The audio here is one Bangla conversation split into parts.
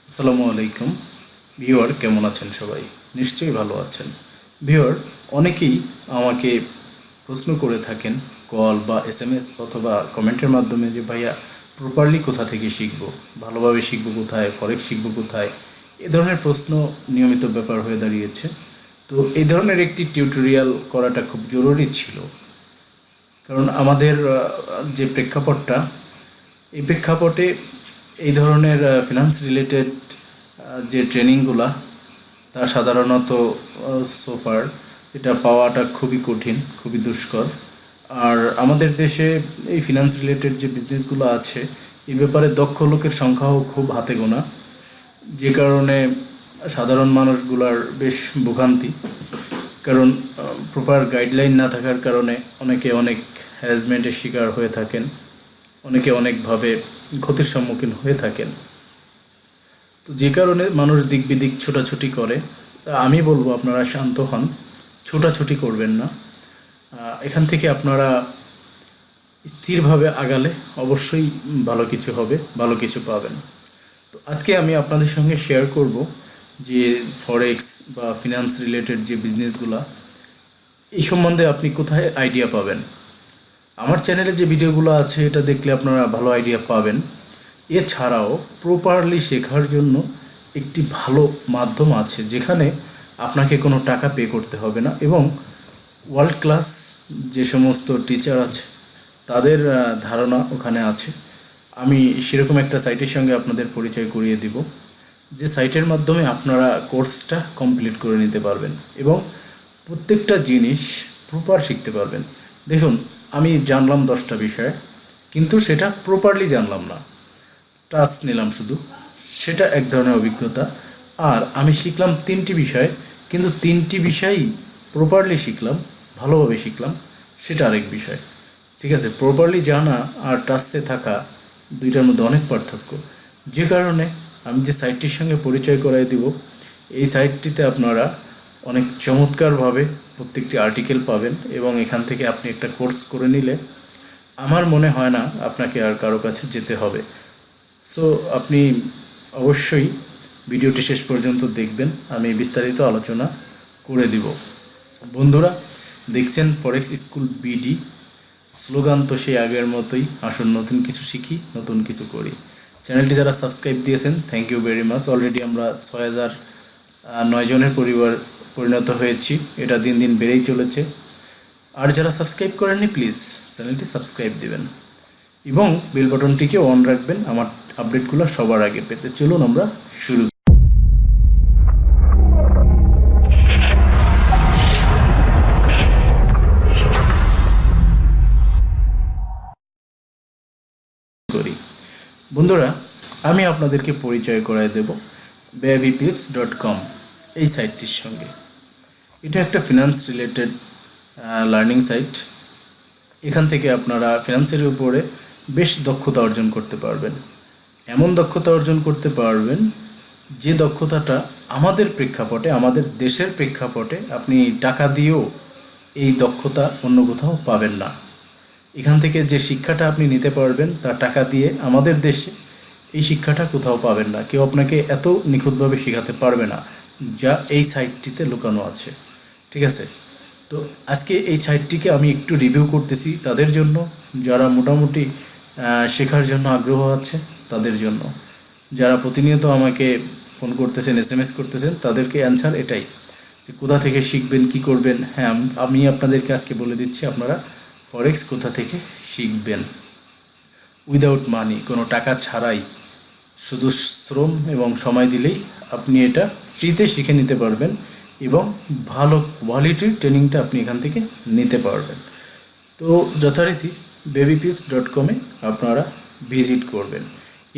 আসসালামু আলাইকুম ভিউয়ার, কেমন আছেন সবাই? নিশ্চয়ই ভালো আছেন। ভিউয়ার, অনেকেই আমাকে প্রশ্ন করে থাকেন কল বা এসএমএস অথবা কমেন্টের মাধ্যমে যে ভাইয়া প্রপারলি কোথা থেকে শিখব, ভালোভাবে শিখব কোথায়, ফরেক্স শিখব কোথায়, এ ধরনের প্রশ্ন নিয়মিত ব্যাপার হয়ে দাঁড়িয়েছে। তো এই ধরনের একটি টিউটোরিয়াল করাটা খুব জরুরি ছিল, কারণ আমাদের যে প্রেক্ষাপটটা, এই প্রেক্ষাপটে এই ধরনের ফিনান্স রিলেটেড যে ট্রেনিংগুলা, তা সাধারণত সোফার এটা পাওয়াটা খুবই কঠিন, খুবই দুষ্কর। আর আমাদের দেশে এই ফিনান্স রিলেটেড যে বিজনেসগুলো আছে, এই ব্যাপারে দক্ষ লোকের সংখ্যাও খুব হাতে গোনা, যে কারণে সাধারণ মানুষগুলার বেশ ভোগান্তি। কারণ প্রপার গাইডলাইন না থাকার কারণে অনেকে অনেক হ্যারাসমেন্টের শিকার হয়ে থাকেন, অনেকে অনেকভাবে ক্ষতির সম্মুখীন হয়ে থাকেন। তো যে কারণে মানুষ দিক বিদিক ছোটাছুটি করে। তা আমি বলবো আপনারা শান্ত হন, ছোটাছুটি করবেন না। এখান থেকে আপনারা স্থিরভাবে আগালে অবশ্যই ভালো কিছু হবে, ভালো কিছু পাবেন। তো আজকে আমি আপনাদের সঙ্গে শেয়ার করব যে ফরেক্স বা ফিনান্স রিলেটেড যে বিজনেসগুলা, এই সম্বন্ধে আপনি কোথায় আইডিয়া পাবেন। আমার চ্যানেলে যে ভিডিওগুলো আছে এটা দেখলে আপনারা ভালো আইডিয়া পাবেন। এছাড়াও প্রপারলি শেখার জন্য একটি ভালো মাধ্যম আছে, যেখানে আপনাকে কোনো টাকা পে করতে হবে না, এবং ওয়ার্ল্ড ক্লাস যে সমস্ত টিচার আছে তাদের ধারণা ওখানে আছে। আমি সেরকম একটা সাইটের সঙ্গে আপনাদের পরিচয় করিয়ে দিব, যে সাইটের মাধ্যমে আপনারা কোর্সটা কমপ্লিট করে নিতে পারবেন এবং প্রত্যেকটা জিনিস প্রপার শিখতে পারবেন। দেখুন, আমি জানলাম 10টা বিষয়, কিন্তু সেটা প্রপারলি জানলাম না, টাচ নিলাম শুধু, সেটা এক ধরনের অভিজ্ঞতা। আর আমি শিখলাম 3টি বিষয়, কিন্তু 3টি বিষয়ই প্রপারলি শিখলাম, ভালোভাবে শিখলাম, সেটা আরেক বিষয়। ঠিক আছে, প্রপারলি জানা আর টাচে থাকা দুইটার মধ্যে অনেক পার্থক্য। যে কারণে আমি যে সাইটটির সঙ্গে পরিচয় করাই দিব, এই সাইটটিতে আপনারা অনেক চমৎকারভাবে প্রত্যেকটি আর্টিকেল পাবেন, এবং এখান থেকে আপনি একটা কোর্স করে নিলে আমার মনে হয় না আপনাকে আর কারো কাছে যেতে হবে। সো আপনি অবশ্যই ভিডিওটি শেষ পর্যন্ত দেখবেন, আমি বিস্তারিত আলোচনা করে দিব। বন্ধুরা, দেখছেন ফরেক্স স্কুল বিডি, স্লোগান তো সেই আগের মতোই, আসুন নতুন কিছু শিখি, নতুন কিছু করি। চ্যানেলটি যারা সাবস্ক্রাইব দিয়েছেন, thank you very much. Already আমরা 6009 জনের পরিবার পরিণত হয়েছি, এটা দিন দিন বেড়েই চলেছে। আর যারা সাবস্ক্রাইব করেননি, প্লিজ চ্যানেলটি সাবস্ক্রাইব দিবেন এবং বেল বাটনটিকে অন রাখবেন আমার আপডেটগুলো সবার আগে পেতে। চলুন আমরা শুরু করি। বন্ধুরা, আমি আপনাদেরকে পরিচয় করায় দেব babypips.com এই সাইটটির সঙ্গে। এটা একটা ফিনান্স রিলেটেড লার্নিং সাইট। এখান থেকে আপনারা ফিনান্সের উপরে বেশ দক্ষতা অর্জন করতে পারবেন, এমন দক্ষতা অর্জন করতে পারবেন যে দক্ষতাটা আমাদের প্রেক্ষাপটে, আমাদের দেশের প্রেক্ষাপটে আপনি টাকা দিয়েও এই দক্ষতা অন্য কোথাও পাবেন না। এখান থেকে যে শিক্ষাটা আপনি নিতে পারবেন তা টাকা দিয়ে আমাদের দেশে এই শিক্ষাটা কোথাও পাবেন না, কেউ আপনাকে এত নিখুঁতভাবে শেখাতে পারবে না যা এই সাইটটিতে লুকানো আছে। ঠিক আছে, তো আজকে এই সাইটটিকে আমি একটু রিভিউ করতেছি তাদের জন্য যারা মোটামুটি শেখার জন্য আগ্রহ আছে, তাদের জন্য যারা প্রতিনিয়ত আমাকে ফোন করতেছেন, এসএমএস করতেছেন, তাদেরকে অ্যান্সার এটাই যে কোথা থেকে শিখবেন, কি করবেন। হ্যাঁ, আমি আপনাদেরকে আজকে বলে দিচ্ছি আপনারা ফরেক্স কোথা থেকে শিখবেন উইদাউট মানি, কোনো টাকা ছাড়াই, শুধু শ্রম এবং সময় দিলেই আপনি এটা ফ্রিতে শিখে নিতে পারবেন এবং ভালো কোয়ালিটির ট্রেনিংটা আপনি এখান থেকে নিতে পারবেন। তো যথারীতি babypips.com-এ আপনারা ভিজিট করবেন।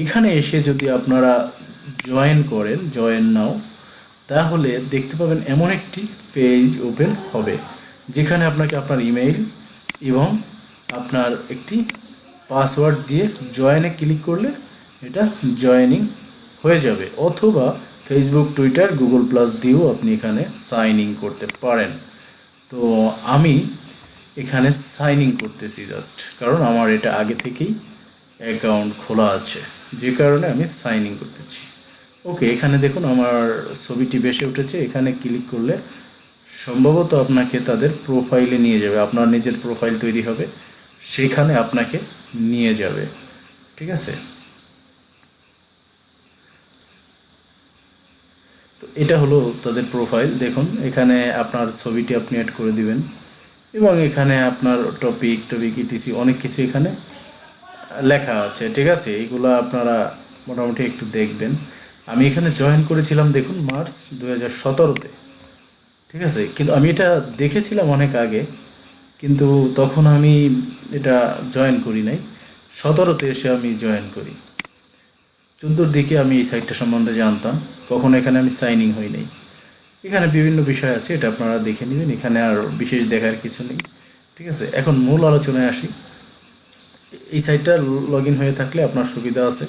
এখানে এসে যদি আপনারা জয়েন করেন, জয়েন নাও, তাহলে দেখতে পাবেন এমন একটি পেজ ওপেন হবে, যেখানে আপনাকে আপনার ইমেইল এবং আপনার একটি পাসওয়ার্ড দিয়ে জয়েনে ক্লিক করলে এটা জয়েনিং হয়ে যাবে, অথবা ফেসবুক, টুইটার, গুগল প্লাস দিয়েও আপনি এখানে সাইন ইন করতে পারেন। তো আমি এখানে সাইন ইন করতেছি জাস্ট, কারণ আমার এটা আগে থেকেই অ্যাকাউন্ট খোলা আছে, যে কারণে আমি সাইন ইন করতেছি। ওকে, এখানে দেখুন আমার ছবিটি বেশি উঠেছে। এখানে ক্লিক করলে সম্ভবত আপনাকে তাদের প্রোফাইলে নিয়ে যাবে, আপনার নিজের প্রোফাইল তৈরি হবে, সেখানে আপনাকে নিয়ে যাবে। ঠিক আছে, তো এটা হলো তাদের প্রোফাইল। দেখুন এখানে আপনার ছবিটি আপনি অ্যাড করে দিবেন এবং এখানে আপনার টপিক ইটিসি অনেক কিছু এখানে লেখা আছে। ঠিক আছে, এইগুলো আপনারা মোটামুটি একটু দেখবেন। আমি এখানে জয়েন করেছিলাম দেখুন মার্চ 2017-তে। ঠিক আছে, কিন্তু আমি এটা দেখেছিলাম অনেক আগে, কিন্তু তখন আমি এটা জয়েন করি নাই। 17-তে এসে আমি জয়েন করি। 14-র দিকে আমি এই সাইটটা সম্বন্ধে জানতাম, কখনো এখানে আমি সাইনিং হই নাই। এখানে বিভিন্ন বিষয় আছে, এটা আপনারা দেখে নেবেন, এখানে আর বিশেষ দেখার কিছু নেই। ঠিক আছে, এখন মূল আলোচনায় আসি। এই সাইটটা লগ ইন হয়ে থাকলে আপনার সুবিধা আছে,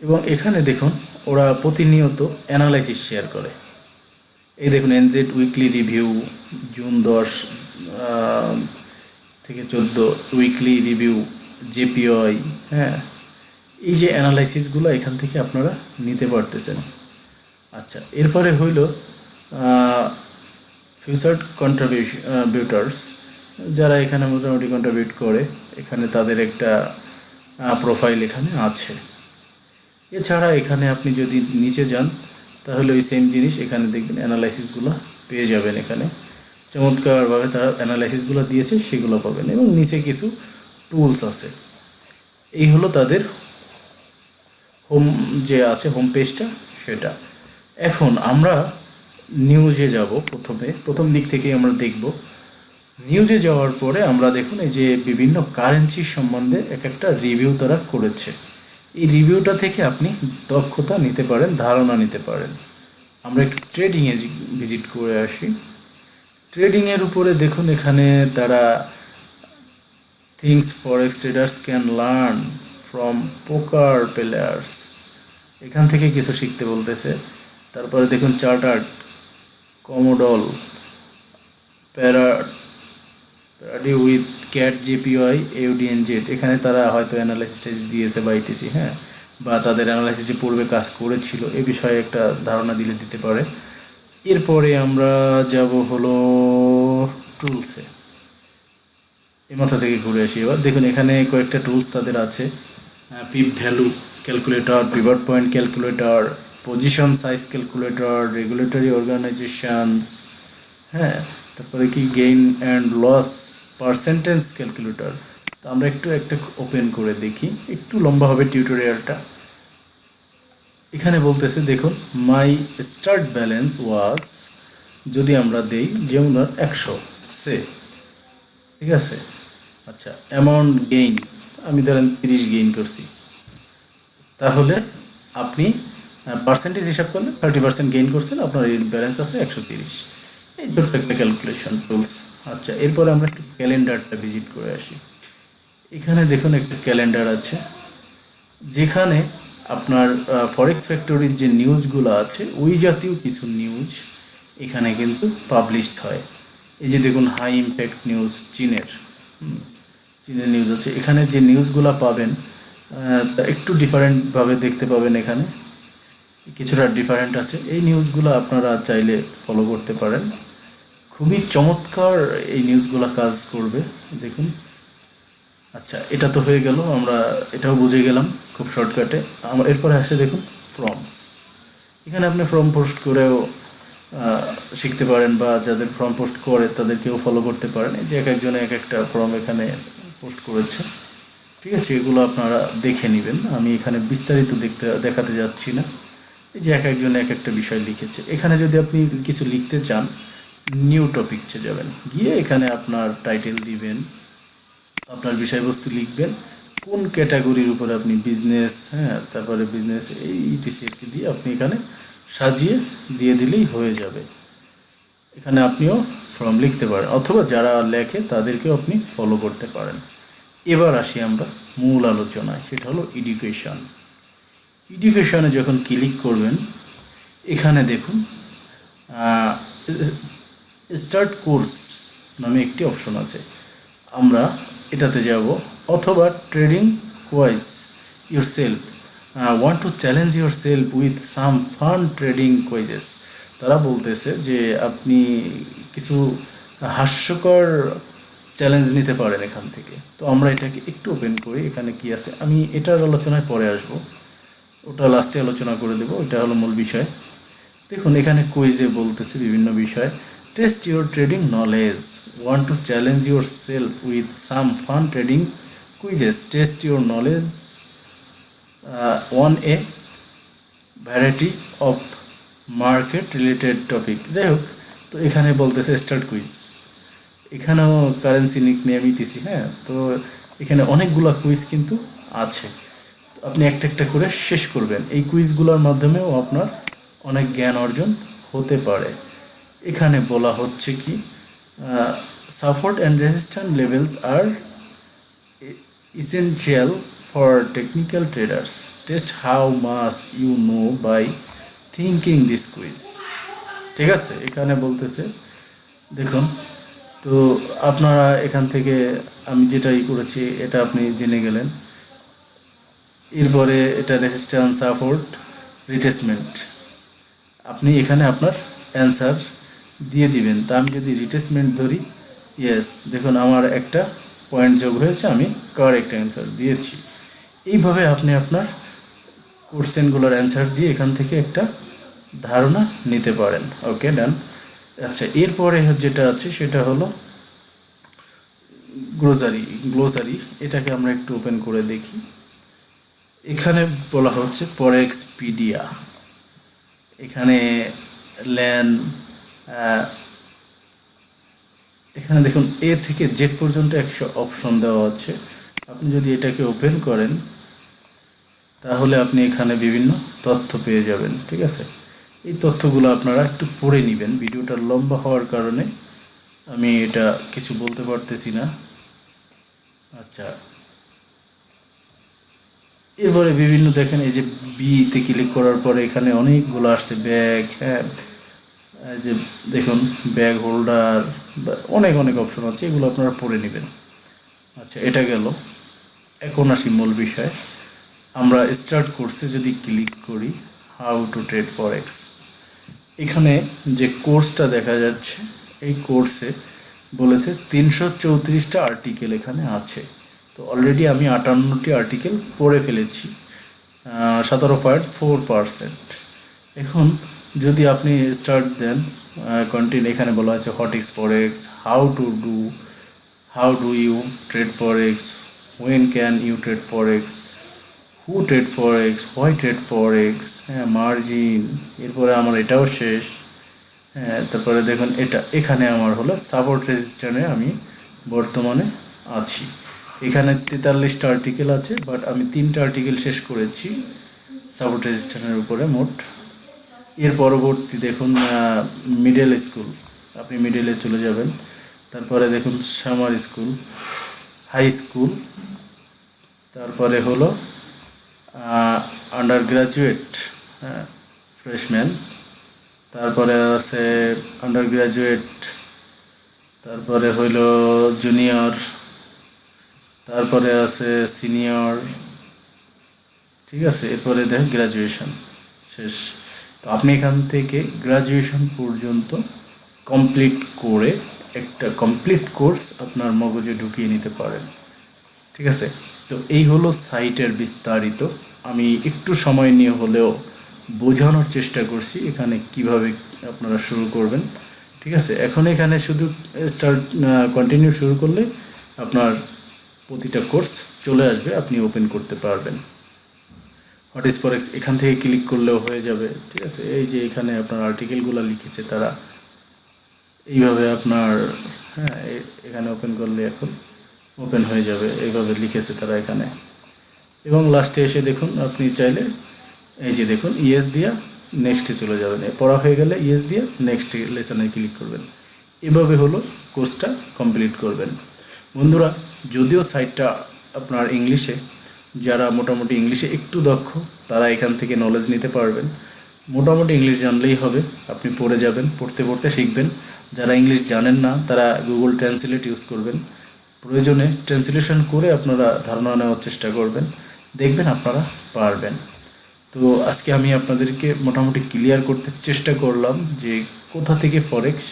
এবং এখানে দেখুন ওরা প্রতিনিয়ত অ্যানালাইসিস শেয়ার করে। এই দেখুন এনজেড উইকলি রিভিউ জুন 10 থেকে 14 উইকলি রিভিউ জেপিওয়াই। হ্যাঁ, এই যে অ্যানালাইসিসগুলো এখান থেকে আপনারা নিতে পারতেছেন। আচ্ছা, এরপরে হইল ফিউচার কন্ট্রিবিউটার্স, যারা এখানে মোটামুটি কন্ট্রিবিউট করে, এখানে তাদের একটা প্রোফাইল এখানে আছে। এছাড়া এখানে আপনি যদি নিচে যান তাহলে ওই সেম জিনিস এখানে দেখবেন, অ্যানালাইসিসগুলো পেয়ে যাবেন। এখানে চমৎকারভাবে তারা অ্যানালাইসিসগুলো দিয়েছে, সেগুলো পাবেন, এবং নিচে কিছু টুলস আছে। এই হলো তাদের হোম যে আছে, হোম পেজটা সেটা। এখন আমরা নিউজে যাব। প্রথম দিক থেকে আমরা দেখব। নিউজে যাওয়ার পরে আমরা দেখুন এই যে বিভিন্ন কারেন্সির সম্বন্ধে এক একটা রিভিউ তারা করেছে। এই রিভিউটা থেকে আপনি দক্ষতা নিতে পারেন, ধারণা নিতে পারেন। আমরা একটু ট্রেডিংয়ে ভিজিট করে আসি। ট্রেডিংয়ের উপরে দেখুন এখানে তারা things forex traders can learn from পোকার প্লেয়ার্স, এখান থেকে কিছু শিখতে বলতেছে। তারপরে দেখুন চার্টার্ড কমোডল প্যারাডি উইথ ক্যাট জেপিওয়াই ইউডিএনজেড, এখানে তারা হয়তো অ্যানালাইসিস দিয়েছে বা ইটিসি, হ্যাঁ, বা তাদের অ্যানালাইসিসে পূর্বে কাজ করেছিল এ বিষয়ে একটা ধারণা দিতে পারে। এরপরে আমরা যাব হলো টুলসে। এই মাথা থেকে ঘুরে আসি। এবার দেখুন এখানে কয়েকটা টুলস তাদের আছে, pip value calculator, pivot point calculator, position size calculator, regulatory organisations, হ্যাঁ, তারপরে কি gain and loss percentage calculator. তো আমরা একটু একটা ওপেন করে দেখি, একটু লম্বা হবে টিউটোরিয়ালটা। এখানে বলতেছে দেখুন মাই স্টার্ট ব্যালেন্স ওয়াজ, যদি আমরা দেই যেমন 100 সে, ঠিক আছে। আচ্ছা, অ্যামাউন্ট গেইন আমি ধরেন 30 গেইন করছি, তাহলে আপনি পার্সেন্টেজ হিসাব করলে 30% গেইন করছেন, আপনার এই ব্যালেন্স আছে 130। এই ছোট্ট একটা ক্যালকুলেশন টুলস। আচ্ছা, এরপরে আমরা একটু ক্যালেন্ডারটা ভিজিট করে আসি। এখানে দেখুন একটা ক্যালেন্ডার আছে, যেখানে আপনার ফরেক্স ফ্যাক্টরির যে নিউজগুলো আছে ওই জাতীয় কিছু নিউজ এখানে কিন্তু পাবলিশড হয়। এই যে দেখুন হাই ইম্প্যাক্ট নিউজ, চীনের নিউজ আছে। এখানে যে নিউজগুলো পাবেন তা একটু ডিফারেন্টভাবে দেখতে পাবেন, এখানে কিছুটা ডিফারেন্ট আছে। এই নিউজগুলো আপনারা চাইলে ফলো করতে পারেন, খুবই চমৎকার এই নিউজগুলো কাজ করবে, দেখুন। আচ্ছা, এটা তো হয়ে গেল, আমরা এটাও বুঝে গেলাম খুব শর্টকাটে। এরপরে আসে দেখুন ফর্মস। এখানে আপনি ফর্ম পোস্ট করেও শিখতে পারেন, বা যাদের ফর্ম পোস্ট করে তাদেরকেও ফলো করতে পারেন। এই যে একজনে এক একটা ফর্ম এখানে পোস্ট করেছে, ঠিক আছে, এগুলো আপনারা দেখে নেবেন। আমি এখানে বিস্তারিত দেখাতে যাচ্ছি না। এই যে একজনে এক একটা বিষয় লিখেছে। এখানে যদি আপনি কিছু লিখতে চান, নিউ টপিকসে যাবেন, গিয়ে এখানে আপনার টাইটেল দিবেন, আপনার বিষয়বস্তু লিখবেন, কোন ক্যাটাগরির উপরে আপনি বিজনেস, হ্যাঁ, তারপরে বিজনেস এই ইটিসি দিয়ে আপনি এখানে সাজিয়ে দিয়ে দিলেই হয়ে যাবে। এখানে আপনিও ফর্ম লিখতে পারেন, অথবা যারা লেখে তাদেরকেও আপনি ফলো করতে পারেন। এবার আসি আমরা মূল আলোচনায়, সেটা হলো এডুকেশন। এডুকেশনে যখন ক্লিক করবেন, এখানে দেখুন স্টার্ট কোর্স নামে একটি অপশন আছে, আমরা এটাতে যাব, অথবা trading quite yourself want to challenge your self with some fun trading quizzes. তারা বলতেছে যে আপনি কিছু হাস্যকর চ্যালেঞ্জ নিতে পারেন এখান থেকে। তো আমরা এটাকে একটু ওপেন করি, এখানে কি আছে আমি এটার আলোচনায় পরে আসব, ওটা লাস্টে আলোচনা করে দেবো, ওইটা হলো মূল বিষয়। দেখুন এখানে কুইজে বলতেছে বিভিন্ন বিষয়। Test your trading knowledge, want to challenge your self with some fun trading quizzes, test your knowledge on a variety of market related topic. যাই হোক, তো এখানে বলতেছে স্টার্ট কুইজ, এখানেও কারেন্সি নিক নেম ইটিসি। হ্যাঁ, তো এখানে অনেকগুলো কুইজ কিন্তু আছে, তো আপনি একটা একটা করে শেষ করবেন। এই কুইজগুলোর মাধ্যমেও আপনার অনেক জ্ঞান অর্জন হতে পারে। এখানে বলা হচ্ছে কি সাপোর্ট অ্যান্ড রেজিস্ট্যান্স লেভেলস আর essential for technical traders. Test how much you know by thinking this quiz. ঠিক আছে, এখানে বলতেছে দেখুন, তো আপনারা এখান থেকে আমি যেটাই করেছি এটা আপনি জেনে গেলেন। এরপরে এটা রেজিস্ট্যান্স, সাপোর্ট, রিট্রেসমেন্ট, আপনি এখানে আপনার অ্যান্সার দিয়ে দিবেন। তা আমি যদি রিট্রেসমেন্ট ধরি, ইয়েস, দেখুন আমার একটা পয়েন্ট যোগ হয়েছে, আমি কারেক্ট অ্যান্সার দিয়েছি। এইভাবে আপনি আপনার কোশ্চেনগুলোর অ্যান্সার দিয়ে এখান থেকে একটা ধারণা নিতে পারেন। ওকে, ডান। আচ্ছা, এরপরে যেটা আছে সেটা হলো গ্লোসারি। এটাকে আমরা একটু ওপেন করে দেখি। এখানে বলা হচ্ছে ফরেক্সপিডিয়া। এখানে ল্যান্ড, এখানে দেখুন এ থেকে জেড পর্যন্ত 100 অপশন দেওয়া আছে। আপনি যদি এটাকে ওপেন করেন তাহলে আপনি এখানে বিভিন্ন তথ্য পেয়ে যাবেন। ঠিক আছে, এই তথ্যগুলো আপনারা একটু পড়ে নেবেন। ভিডিওটা লম্বা হওয়ার কারণে আমি এটা কিছু বলতে পারতেছি না। আচ্ছা, এরপরে বিভিন্ন দেখেন, এই যে বিতে ক্লিক করার পরে এখানে অনেকগুলো আসছে ব্যাগ। হ্যাঁ, এই যে দেখুন ব্যাগ হোল্ডার, অনেক অনেক অপশন আছে, এগুলো আপনারা পড়ে নেবেন। আচ্ছা, এটা গেল। এখন আসি মূল বিষয়। আমরা স্টার্ট কোর্সে যদি ক্লিক করি, হাউ টু ট্রেড ফরেক্স, এখানে যে কোর্সটা দেখা যাচ্ছে এই কোর্সে বলেছে 334টা আর্টিকেল এখানে আছে। তো অলরেডি আমি 58টি আর্টিকেল পড়ে ফেলেছি, 17.4%। এখন যদি আপনি স্টার্ট দেন, কন্টিনিউ, এখানে বলা আছে what is forex, how do you trade forex, when can you trade forex, who trade forex, why trade forex, হ্যাঁ, মার্জিন। এরপরে আমার এটাও শেষ। হ্যাঁ, তারপরে দেখুন এখানে আমার হলো সাপোর্ট রেজিস্ট্যান্সে আমি বর্তমানে আছি। এখানে 43টা আর্টিকেল আছে, বাট আমি 3টা আর্টিকেল শেষ করেছি সাপোর্ট রেজিস্ট্যান্সের উপরে মোট। এর পরবর্তী দেখুন মিডল স্কুল, আপনি মিডলে চলে যাবেন। তারপরে দেখুন সামার স্কুল, হাই স্কুল, তারপরে হলো আন্ডার গ্রাজুয়েট, হ্যাঁ, ফ্রেশম্যান, তারপরে আছে আন্ডার গ্রাজুয়েট, তারপরে হইল জুনিয়র, তারপরে আছে সিনিয়র। ঠিক আছে, এরপরে দেখেন গ্রাজুয়েশন শেষ। তো আপনি এখান থেকে গ্রাজুয়েশন পর্যন্ত কমপ্লিট করে একটা কমপ্লিট কোর্স আপনার মগজে ঢুকিয়ে নিতে পারেন। ঠিক আছে, তো এই হলো সাইটের বিস্তারিত। আমি একটু সময় নিয়ে হলেও বোঝানোর চেষ্টা করছি এখানে কিভাবে আপনারা শুরু করবেন। ঠিক আছে, এখন এখানে শুধু কন্টিনিউ শুরু করলে আপনার প্রতিটা কোর্স চলে আসবে, আপনি ওপেন করতে পারবেন। হোয়াট ইজ ফরেক্স এখান থেকে ক্লিক করলেও হয়ে যাবে। ঠিক আছে, এই যে এখানে আপনার আর্টিকেলগুলো লিখেছে তারা, এইভাবে আপনার, হ্যাঁ, এখানে ওপেন করলে এখন ওপেন হয়ে যাবে, এইভাবে লিখেছে তারা এখানে। এবং লাস্টে এসে দেখুন আপনি চাইলে এই যে দেখুন ইয়েস দিয়া নেক্সটে চলে যাবেন, পড়া হয়ে গেলে ইয়েস দিয়া নেক্সট লেসনে ক্লিক করবেন। এভাবে হলো কোর্সটা কমপ্লিট করবেন। বন্ধুরা, যদিও সাইটটা আপনার ইংলিশে, যারা মোটামুটি ইংলিশে একটু দক্ষ তারা এখান থেকে নলেজ নিতে পারবেন। মোটামুটি ইংলিশ জানলেই হবে, আপনি পড়ে যাবেন, পড়তে পড়তে শিখবেন। যারা ইংলিশ জানেন না তারা গুগল ট্রান্সলেট ইউজ করবেন, প্রয়োজনে ট্রান্সলেশন করে আপনারা ধারণা নেওয়ার চেষ্টা করবেন, দেখবেন আপনারা পারবেন। তো আজকে আমি আপনাদেরকে মোটামুটি ক্লিয়ার করতে চেষ্টা করলাম যে কোথা থেকে ফরেক্স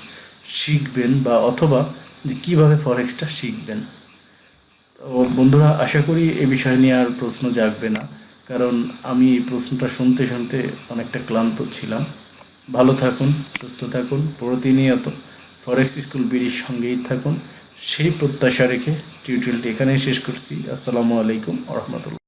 শিখবেন বা অথবা যে কীভাবে ফরেক্সটা শিখবেন। তো বন্ধুরা, আশা করি এ বিষয় নিয়ে আর প্রশ্ন জাগবে না, কারণ আমি এই প্রশ্নটা শুনতে শুনতে অনেকটা ক্লান্ত ছিলাম। ভালো থাকুন, সুস্থ থাকুন, প্রতিনিয়ত ফরেক্স স্কুল বিডির সঙ্গেই থাকুন, সেই প্রত্যাশা রেখে টিউটোরিয়ালটি এখানেই শেষ করছি। আসসালামু আলাইকুম ওয়া রাহমাতুল্লাহ।